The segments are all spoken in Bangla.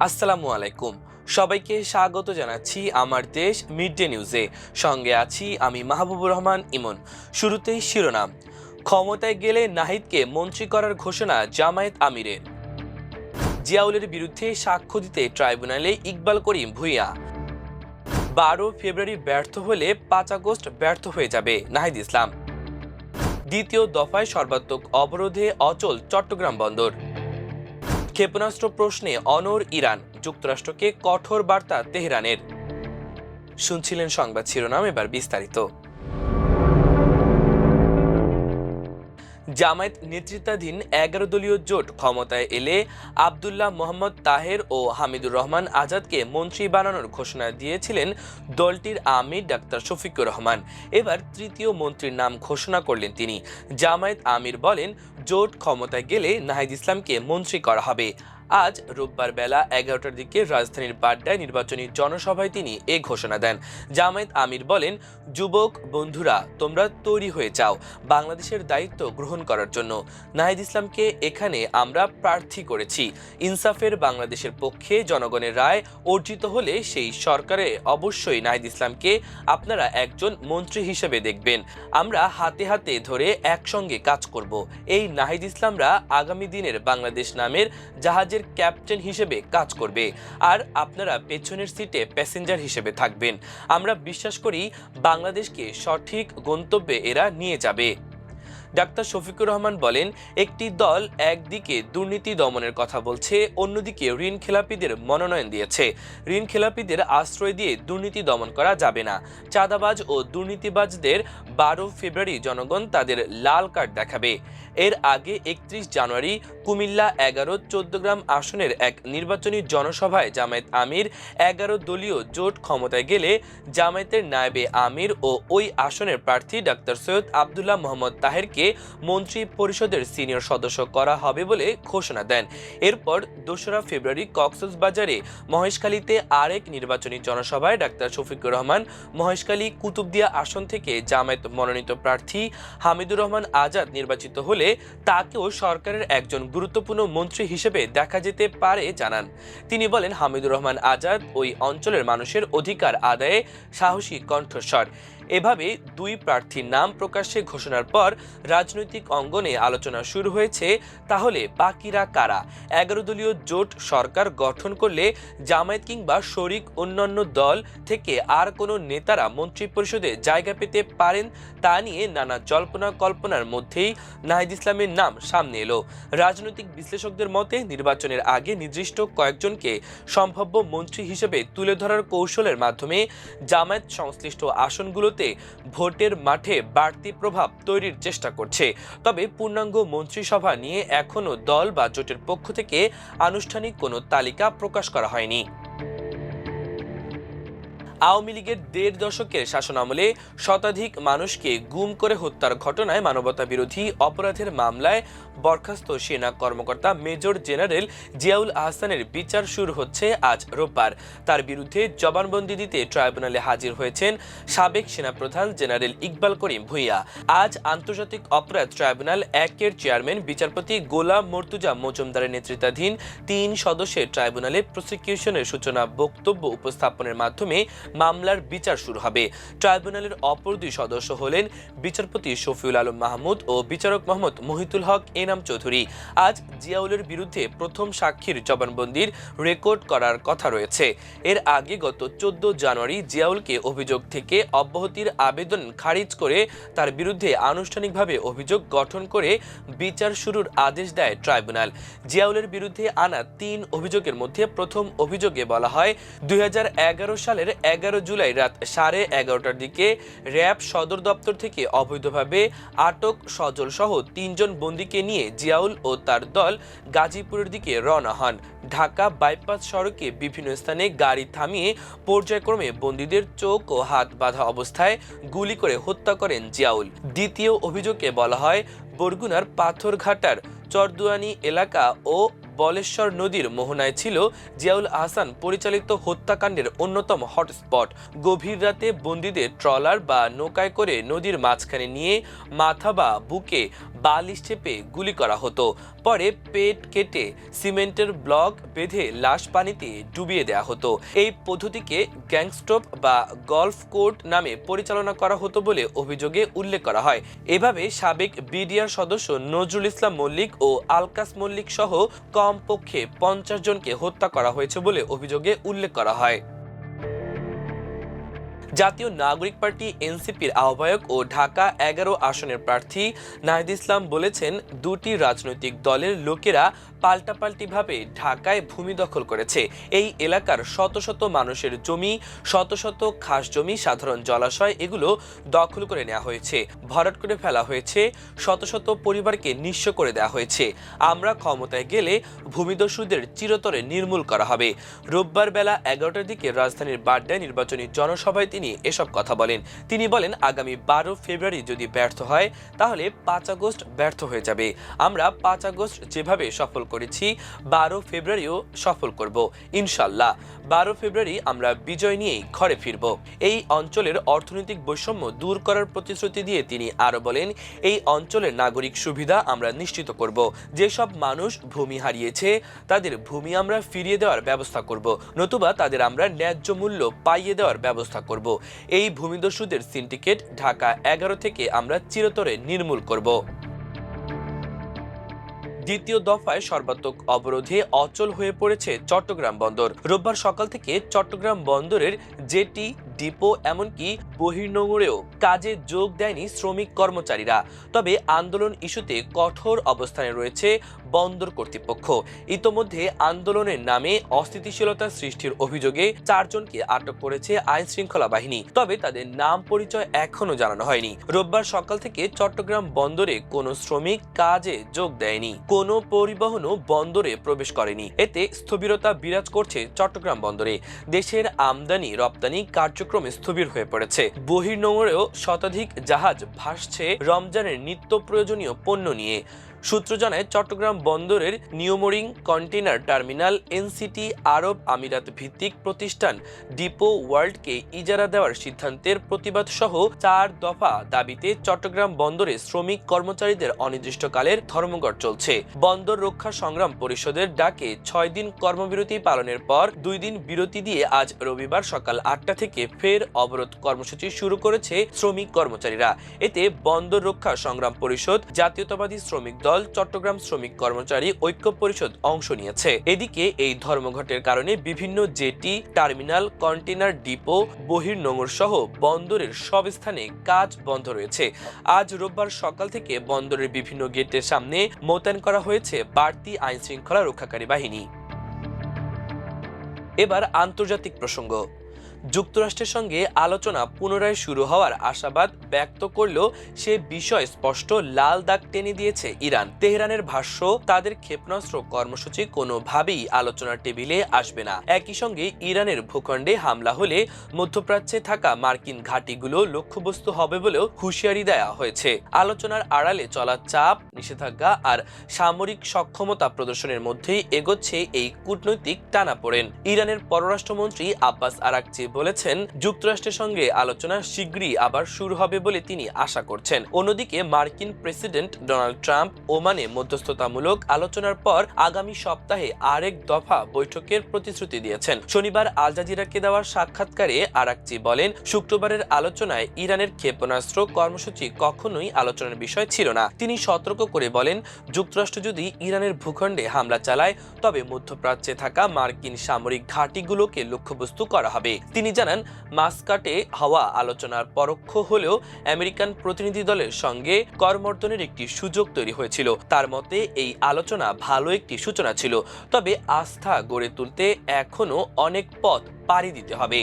আসসালামু আলাইকুম। সবাইকে স্বাগত জানাচ্ছি আমার দেশ মিড ডে নিউজে। সঙ্গে আছি আমি মাহবুবুর রহমান ইমন। শুরুতেই শিরোনাম। ক্ষমতায় গেলে নাহিদকে মন্ত্রী করার ঘোষণা জামায়াত আমিরের। জিয়াউলের বিরুদ্ধে সাক্ষ্য দিতে ট্রাইব্যুনালে ইকবাল করিম ভূঁইয়া। 12 ফেব্রুয়ারি ব্যর্থ হলে 5 আগস্ট ব্যর্থ হয়ে যাবে নাহিদ ইসলাম। দ্বিতীয় দফায় সর্বাত্মক অবরোধে অচল চট্টগ্রাম বন্দর। ক্ষেপণাস্ত্র প্রশ্নে অনড় ইরান, যুক্তরাষ্ট্রকে কঠোর বার্তা তেহরানের। শুনছিলেন সংবাদ শিরোনাম, এবার বিস্তারিত। জামায়াত নেতৃত্বাধীন 11 দলীয় জোট ক্ষমতায় এলে আব্দুল্লাহ মোহাম্মদ তাহের ও হামিদুর রহমান আজাদকে মন্ত্রী বানানোর ঘোষণা দিয়েছিলেন দলটির আমির ডাক্তার শফিকুর রহমান। এবার তৃতীয় মন্ত্রীর নাম ঘোষণা করলেন তিনি। জামায়াত আমির বলেন, জোট ক্ষমতায় গেলে নাহিদ ইসলামকে মন্ত্রী করা হবে। আজ রোববার বেলা 11টার দিকে রাজধানীর বাড্ডায় নির্বাচনী জনসভায় তিনি এ ঘোষণা দেন। জামায়াত আমির বলেন, যুবক বন্ধুরা, তোমরা তৈরি হয়ে যাও বাংলাদেশের দায়িত্ব গ্রহণ করার জন্য। নাহিদ ইসলামকে এখানে আমরা প্রার্থী করেছি। ইনসাফের বাংলাদেশের পক্ষে জনগণের রায় অর্জিত হলে সেই সরকারে অবশ্যই নাহিদ ইসলামকে আপনারা একজন মন্ত্রী হিসেবে দেখবেন। আমরা হাতে হাতে ধরে একসঙ্গে কাজ করব। এই নাহিদ ইসলামরা আগামী দিনের বাংলাদেশ নামের জাহাজের ক্যাপ্টেন হিসেবে কাজ করবে, আর আপনারা পেছনের সিটে প্যাসেঞ্জার হিসেবে থাকবেন। আমরা বিশ্বাস করি বাংলাদেশকে সঠিক গন্তব্যে এরা নিয়ে যাবে। ডাক্তার শফিকুর রহমান বলেন, একটি দল একদিকে দুর্নীতি দমনের কথা বলছে, অন্যদিকে ঋণ খেলাপিদের মনোনয়ন দিয়েছে। ঋণ খেলাপিদের আশ্রয় দিয়ে দুর্নীতি দমন করা যাবে না। চাঁদাবাজ ও দুর্নীতিবাজদের 12 ফেব্রুয়ারি জনগণ তাদের লাল কার্ড দেখাবে। এর আগে 31 জানুয়ারি কুমিল্লা 11-14 আসনের এক নির্বাচনী জনসভায় জামায়াত আমির 11 দলীয় জোট ক্ষমতায় গেলে জামায়াতের নায়েবে আমির ও ওই আসনের প্রার্থী ডাক্তার সৈয়দ আব্দুল্লাহ মোহাম্মদ তাহেরকে মন্ত্রী পরিষদের সিনিয়র সদস্য করা হবে বলে ঘোষণা দেন। এরপর 2রা ফেব্রুয়ারি কক্সবাজারে মহেশখালীতে আরেক নির্বাচনী জনসভায় ডাক্তার শফিকুর রহমান মহেশখালী কুতুবদিয়া আসন থেকে জামায়াত মনোনীত প্রার্থী হামিদুর রহমান আজাদ নির্বাচিত হলে তাকেও সরকারের একজন গুরুত্বপূর্ণ মন্ত্রী হিসেবে দেখা যেতে পারে জানান তিনি। বলেন, হামিদুর রহমান আজাদ ওই অঞ্চলের মানুষের অধিকার আদায়ে সাহসী কণ্ঠস্বর। এভাবে দুই প্রার্থীর নাম প্রকাশ্যে ঘোষণার পর রাজনৈতিক অঙ্গনে আলোচনা শুরু হয়েছে, তাহলে বাকিরা কারা? 11 দলীয় জোট সরকার গঠন করলে জামায়াত কিংবা শরিক অন্যান্য দল থেকে আর কোনো নেতারা মন্ত্রী পরিষদে জায়গা পেতে পারেন, তা নিয়ে নানা জল্পনা কল্পনার মধ্যেই নাহিদ ইসলামের নাম সামনে এলো। রাজনৈতিক বিশ্লেষকদের মতে, নির্বাচনের আগে নির্দিষ্ট কয়েকজনকে সম্ভাব্য মন্ত্রী হিসেবে তুলে ধরার কৌশলের মাধ্যমে জামায়াত সংশ্লিষ্ট আসনগুলোতে ভোটের মাঠে বাড়তি প্রভাব তৈরির চেষ্টা করছে। তবে পূর্ণাঙ্গ মন্ত্রিসভা নিয়ে এখনো দল বা জোটের পক্ষ থেকে আনুষ্ঠানিক কোনো তালিকা প্রকাশ করা হয়নি। আওয়ামী লীগের 1.5 দশকের শাসনামলে শতাধিক মানুষকে গুম করে হত্যার ঘটনায় মানবতা বিরোধী অপরাধের মামলায় বরখাস্ত সেনা কর্মকর্তা মেজর জেনারেল জিয়াউল আহসানের বিচার শুরু হচ্ছে আজ রোববার। তার বিরুদ্ধে জবানবন্দি দিতে ট্রাইব্যুনালে হাজির হয়েছেন সাবেক সেনাপ্রধান জেনারেল ইকবাল করিম ভূঁইয়া। আজ আন্তর্জাতিক অপরাধ ট্রাইব্যুনাল 1-এর চেয়ারম্যান বিচারপতি গোলাম মর্তুজা মজুমদারের নেতৃত্বাধীন 3 সদস্যের ট্রাইব্যুনালে প্রসিকিউশনের সূচনা বক্তব্য উপস্থাপনের মাধ্যমে মামলার বিচার শুরু হবে। ট্রাইব্যুনালের অপর 2 সদস্য হলেন বিচারপতি শফিউল আলম মাহমুদ ও বিচারক মোহাম্মদ মহিতুল হক এনাম চৌধুরী। আজ জিয়াউলের বিরুদ্ধে প্রথম সাক্ষীর জবানবন্দির রেকর্ড করার কথা রয়েছে। এর আগে গত 14 জানুয়ারি জিয়াউলকে অভিযোগ থেকে অব্যাহতির আবেদন খারিজ করে তার বিরুদ্ধে আনুষ্ঠানিকভাবে অভিযোগ গঠন করে বিচার শুরুর আদেশ দেয় ট্রাইব্যুনাল। জিয়াউলের বিরুদ্ধে আনা 3 অভিযোগের মধ্যে প্রথম অভিযোগে বলা হয়, 2011 সালের 11 জুলাই রাত 11:30টার দিকে র‍্যাব সদর দপ্তর থেকে অবৈধভাবে আটক সজল সহ 3 জন বন্দীকে নিয়ে জিয়াউল ও তার দল গাজীপুরের দিকে রওনা হন। ঢাকা বাইপাস সড়কে বিভিন্ন স্থানে গাড়ি থামিয়ে পর্যায়ক্রমে বন্দীদের চোখ ও হাত বাঁধা অবস্থায় গুলি করে হত্যা করেন জিয়াউল। দ্বিতীয় অভিযোগে বলা হয়, বরগুনার পাথরঘাটার চরদুয়ানি এলাকা ও বলেশ্বর নদীর মোহনায় ছিল জিয়াউল আহসান পরিচালিত হত্যাকাণ্ডের অন্যতম হটস্পট। গভীর রাতে বন্দীদের ট্রলার বা নৌকায় করে নদীর মাঝখানে নিয়ে মাথা বা বুকে বালিশ চেপে গুলি করা হতো। পরে পেট কেটে সিমেন্টের ব্লক বেঁধে লাশ পানিতে ডুবিয়ে দেওয়া হতো। এই পদ্ধতিকে গ্যাংস্টপ বা গলফ কোর্ট নামে পরিচালনা করা হতো বলে অভিযোগে উল্লেখ করা হয়। এভাবে সাবেক বিডিআর সদস্য নজরুল ইসলাম মল্লিক ও আলকাস মল্লিক সহ কমপক্ষে 50 জনকে হত্যা করা হয়েছে বলে অভিযোগে উল্লেখ করা হয়। জাতীয় নাগরিক পার্টি এনসিপির আহ্বায়ক ও ঢাকা 11 আসনের প্রার্থী নাহিদ ইসলাম বলেছেন, দুটি রাজনৈতিক দলের লোকেরা পাল্টাপাল্টিভাবে ঢাকায় ভূমি দখল করেছে। এই এলাকার শত শত মানুষের জমি, শত শত খাস জমি, সাধারণ জলাশয় এগুলো দখল করে নেওয়া হয়েছে, ভরাট করে ফেলা হয়েছে, শত শত পরিবারকে নিঃস্ব করে দেওয়া হয়েছে। আমরা ক্ষমতায় গেলে ভূমিদস্যুদের চিরতরে নির্মূল করা হবে। রোববার বেলা 11টার দিকে রাজধানীর বাড্ডায় নির্বাচনী জনসভায় তিনি এসব কথা বলেন। তিনি বলেন, আগামী 12 ফেব্রুয়ারি যদি ব্যর্থ হয় তাহলে 5 আগস্ট ব্যর্থ হয়ে যাবে। আমরা 5 আগস্ট যেভাবে সফল করেছি 12 ফেব্রুয়ারিও সফল করব ইনশাল্লাহ। 12 ফেব্রুয়ারি আমরা বিজয় নিয়েই ঘরে ফিরব। এই অঞ্চলের অর্থনৈতিক বৈষম্য দূর করার প্রতিশ্রুতি দিয়ে তিনি আরো বলেন, এই অঞ্চলের নাগরিক সুবিধা আমরা নিশ্চিত করব। যেসব মানুষ ভূমি হারিয়েছে তাদের ভূমি আমরা ফিরিয়ে দেওয়ার ব্যবস্থা করব, নতুবা তাদের আমরা ন্যায্য মূল্য পাইয়ে দেওয়ার ব্যবস্থা করব। এই ভূমিদস্যুদের সিন্ডিকেট ঢাকা 11 থেকে আমরা চিরতরে নির্মূল করব। দ্বিতীয় দফায় সর্বাত্মক অবরোধে অচল হয়ে পড়েছে চট্টগ্রাম বন্দর। রোববার সকাল থেকে চট্টগ্রাম বন্দরের জেটি, ডিপো এমনকি বহির্নোঙরেও কাজে যোগ দেয়নি শ্রমিক কর্মচারীরা। তবে আন্দোলন ইস্যুতে কঠোর অবস্থানে রয়েছে বন্দর কর্তৃপক্ষ। ইতোমধ্যে আন্দোলনের নামে অস্থিতিশীলতা সৃষ্টির অভিযোগে 4 জনকে আটক করেছে আইন শৃঙ্খলা বাহিনী। তবে তাদের নাম পরিচয় এখনো জানানো হয়নি। রোববার সকাল থেকে চট্টগ্রাম বন্দরে কোনো শ্রমিক কাজে যোগ দেয়নি, কোনো পরিবহনও বন্দরে প্রবেশ করেনি। এতে স্থবিরতা বিরাজ করছে চট্টগ্রাম বন্দরে। দেশের আমদানি রপ্তানি কার্যক্রমে স্থবির হয়ে পড়েছে। বহির্নোঙরেও শতাধিক জাহাজ ভাসছে রমজানের নিত্য প্রয়োজনীয় পণ্য নিয়ে। সূত্র জানায়, চট্টগ্রাম বন্দরের নিউমোরিং কন্টেইনার টার্মিনাল এনসিটি আরব আমিরাত ভিত্তিক প্রতিষ্ঠান ডিপো ওয়ার্ল্ডকে ইজারা দেওয়ার সিদ্ধান্তের প্রতিবাদ সহ 4 দফা দাবিতে চট্টগ্রাম বন্দরে শ্রমিক কর্মচারীদের অনির্দিষ্টকালের ধর্মঘট চলছে। বন্দর রক্ষা সংগ্রাম পরিষদের ডাকে 6 দিন কর্মবিরতি পালনের পর 2 দিন বিরতি দিয়ে আজ রবিবার সকাল 8টা থেকে ফের অবরোধ কর্মসূচি শুরু করেছে শ্রমিক কর্মচারীরা। এতে বন্দর রক্ষা সংগ্রাম পরিষদ, জাতীয়তাবাদী শ্রমিক দল, চট্টগ্রাম শ্রমিক কর্মচারী ঐক্য পরিষদ অংশ নিয়েছে। এদিকে এই ধর্মঘটের কারণে বিভিন্ন জেটি, টার্মিনাল, কন্টেইনার ডিপো, বহির্নোঙর সহ বন্দরের সব স্থানে কাজ বন্ধ রয়েছে। আজ রোববার সকাল থেকে বন্দরের বিভিন্ন গেটের সামনে মোতায়েন করা হয়েছে বাড়তি আইন শৃঙ্খলা রক্ষাকারী বাহিনী। এবার আন্তর্জাতিক প্রসঙ্গ। যুক্তরাষ্ট্রের সঙ্গে আলোচনা পুনরায় শুরু হওয়ার আশাবাদ ব্যক্ত করলেও সে বিষয় স্পষ্ট লাল দাগ টেনে দিয়েছে ইরান। তেহরানের ভাষ্য, তাদের ক্ষেপণাস্ত্র কর্মসূচি কোনোভাবেই আলোচনার টেবিলে আসবে না। একই সঙ্গে ইরানের ভূখণ্ডে হামলা হলে মধ্যপ্রাচ্যে থাকা মার্কিন ঘাঁটিগুলো লক্ষ্যবস্তু হবে বলেও হুঁশিয়ারি দেওয়া হয়েছে। আলোচনার আড়ালে চলা চাপ, নিষেধাজ্ঞা আর সামরিক সক্ষমতা প্রদর্শনের মধ্যেই এগোচ্ছে এই কূটনৈতিক টানাপোড়েন। ইরানের পররাষ্ট্রমন্ত্রী আব্বাস আরাকচি বলেছেন, যুক্তরাষ্ট্রের সঙ্গে আলোচনা শীঘ্রই আবার শুরু হবে বলে তিনি আশা করছেন। অন্যদিকে মার্কিন প্রেসিডেন্ট ডোনাল্ড ট্রাম্প ওমানে মধ্যস্থতামূলক আলোচনার পর আগামী সপ্তাহে আরেক দফা বৈঠকের প্রতিশ্রুতি দিয়েছেন। শনিবার আল জাজিরাকে দেওয়া সাক্ষাৎকারে আরাকচি বলেন, শুক্রবারের আলোচনায় ইরানের ক্ষেপণাস্ত্র কর্মসূচি কখনোই আলোচনার বিষয় ছিল না। তিনি সতর্ক করে বলেন, যুক্তরাষ্ট্র যদি ইরানের ভূখণ্ডে হামলা চালায় তবে মধ্যপ্রাচ্যে থাকা মার্কিন সামরিক ঘাঁটিগুলোকে লক্ষ্যবস্তু করা হবে। তিনি জানান, মাস্কাটে হওয়া আলোচনার পরোক্ষ হলেও আমেরিকান প্রতিনিধি দলের সঙ্গে করমর্দনের একটি সুযোগ তৈরি হয়েছিল। তার মতে এই আলোচনা ভালো একটি সূচনা ছিল, তবে আস্থা গড়ে তুলতে এখনো অনেক পথ পাড়ি দিতে হবে।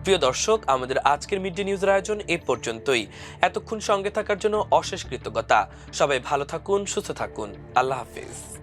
প্রিয় দর্শক, আমাদের আজকের মিড ডে নিউজের আয়োজন এ পর্যন্তই। এতক্ষণ সঙ্গে থাকার জন্য অশেষ কৃতজ্ঞতা। সবাই ভালো থাকুন, সুস্থ থাকুন। আল্লাহ হাফেজ।